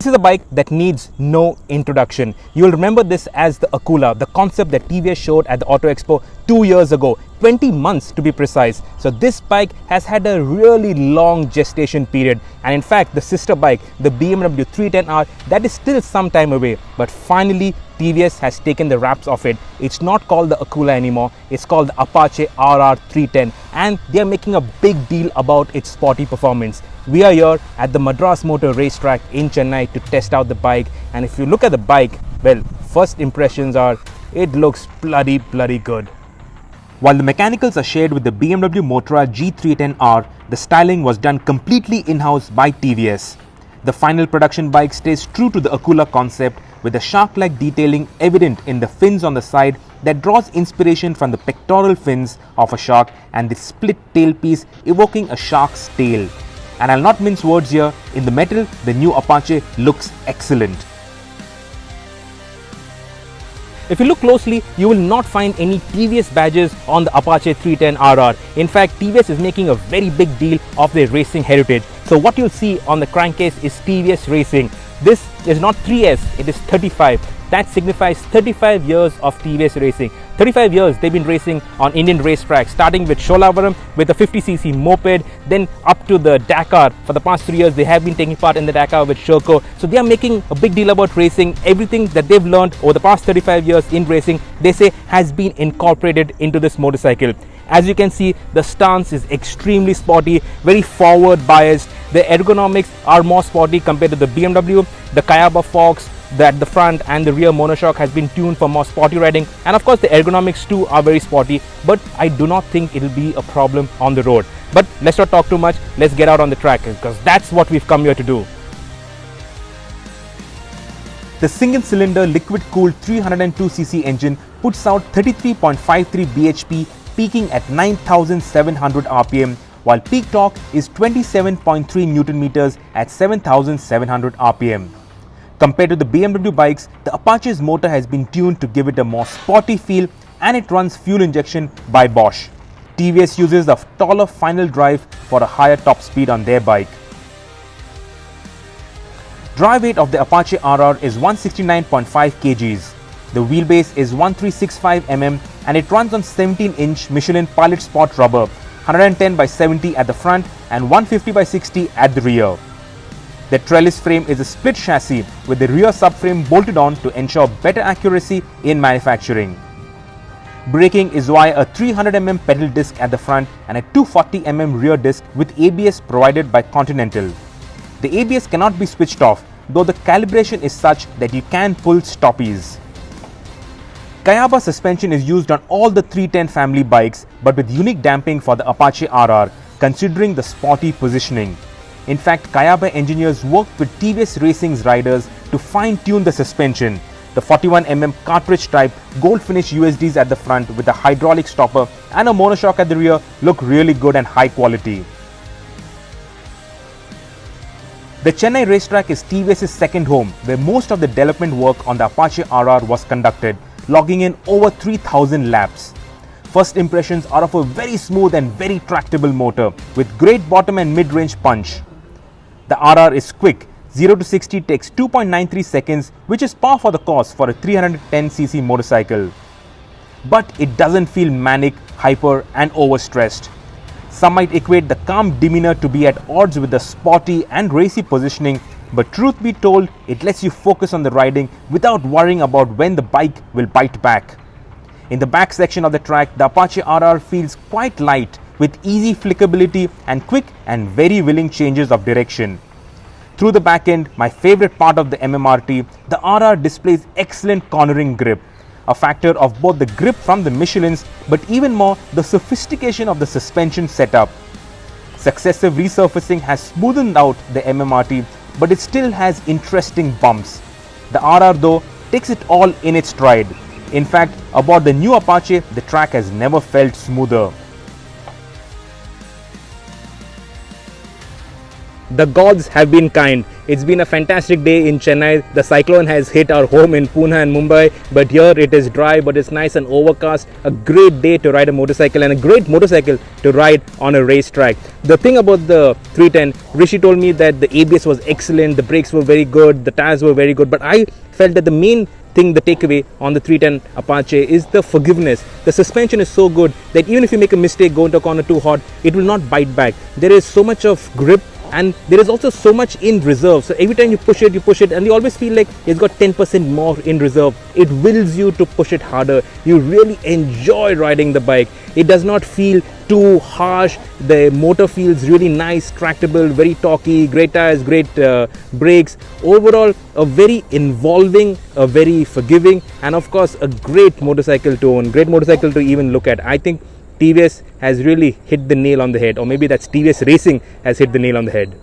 This is a bike that needs no introduction. You will remember this as the Akula, the concept that TVS showed at the Auto Expo 2 years ago, 20 months to be precise. So this bike has had a really long gestation period, and in fact the sister bike, the BMW 310R, that is still some time away, but finally TVS has taken the wraps off it. It's not called the Akula anymore, it's called the Apache RR 310, and they are making a big deal about its sporty performance. We are here at the Madras Motor Racetrack in Chennai to test out the bike, and if you look at the bike, well, first impressions are it looks bloody good. While the mechanicals are shared with the BMW Motorrad G310R, the styling was done completely in-house by TVS. The final production bike stays true to the Akula concept, with the shark-like detailing evident in the fins on the side that draws inspiration from the pectoral fins of a shark and the split tailpiece evoking a shark's tail. And I'll not mince words here, in the metal, the new Apache looks excellent. If you look closely, you will not find any TVS badges on the Apache 310RR. In fact, TVS is making a very big deal of their racing heritage. So what you'll see on the crankcase is TVS Racing. This is not 3S, it is 35. That signifies 35 years of TVS racing. 35 years they've been racing on Indian racetracks, starting with Sholavaram with a 50cc moped, then up to the Dakar. For the past 3 years they have been taking part in the Dakar with Sherco. So they are making a big deal about racing. Everything that they've learned over the past 35 years in racing, they say has been incorporated into this motorcycle. As you can see, the stance is extremely sporty, very forward biased. The ergonomics are more sporty compared to the BMW. The Kayaba forks that the front and the rear monoshock has been tuned for more sporty riding, and of course the ergonomics too are very sporty, but I do not think it will be a problem on the road. But let's not talk too much, let's get out on the track, because that's what we've come here to do. The single-cylinder liquid-cooled 302cc engine puts out 33.53 bhp, peaking at 9,700 rpm, while peak torque is 27.3 Newton meters at 7,700 rpm. Compared to the BMW bikes, the Apache's motor has been tuned to give it a more sporty feel, and it runs fuel injection by Bosch. TVS uses a taller final drive for a higher top speed on their bike. Dry weight of the Apache RR is 169.5 kgs. The wheelbase is 1365 mm and it runs on 17-inch Michelin Pilot Sport rubber, 110 by 70 at the front and 150 by 60 at the rear. The trellis frame is a split chassis with the rear subframe bolted on to ensure better accuracy in manufacturing. Braking is via a 300mm pedal disc at the front and a 240mm rear disc with ABS provided by Continental. The ABS cannot be switched off, though the calibration is such that you can pull stoppies. Kayaba suspension is used on all the 310 family bikes, but with unique damping for the Apache RR, considering the sporty positioning. In fact, Kayaba engineers worked with TVS Racing's riders to fine-tune the suspension. The 41mm cartridge type gold finish USDs at the front with a hydraulic stopper and a monoshock at the rear look really good and high quality. The Chennai racetrack is TVS's second home, where most of the development work on the Apache RR was conducted, logging in over 3,000 laps. First impressions are of a very smooth and very tractable motor with great bottom and mid-range punch. The RR is quick. 0 to 60 takes 2.93 seconds, which is par for the course for a 310cc motorcycle. But it doesn't feel manic, hyper and overstressed. Some might equate the calm demeanor to be at odds with the sporty and racy positioning, but truth be told, it lets you focus on the riding without worrying about when the bike will bite back. In the back section of the track, the Apache RR feels quite light with easy flickability and quick and very willing changes of direction. Through the back end, my favorite part of the MMRT, the RR displays excellent cornering grip, a factor of both the grip from the Michelins but even more the sophistication of the suspension setup. Successive resurfacing has smoothened out the MMRT, but it still has interesting bumps. The RR though takes it all in its stride. In fact, aboard the new Apache, the track has never felt smoother. The gods have been kind. It's been a fantastic day in Chennai. The cyclone has hit our home in Pune and Mumbai, but here it is dry, but it's nice and overcast. A great day to ride a motorcycle and a great motorcycle to ride on a racetrack. The thing about the 310, Rishi told me that the ABS was excellent, the brakes were very good, the tires were very good, but I felt that the main thing, the takeaway on the 310 Apache is the forgiveness. The suspension is so good that even if you make a mistake, go into a corner too hot, it will not bite back. There is so much of grip and there is also so much in reserve. So every time you push it and you always feel like it's got 10% more in reserve. It wills you to push it harder. You really enjoy riding the bike. It does not feel too harsh. The motor feels really nice, tractable, very torquey, great tires, great brakes. Overall, a very involving, a very forgiving, and of course a great motorcycle to own, great motorcycle to even look at. I think TVS has really hit the nail on the head, or maybe that's TVS Racing has hit the nail on the head.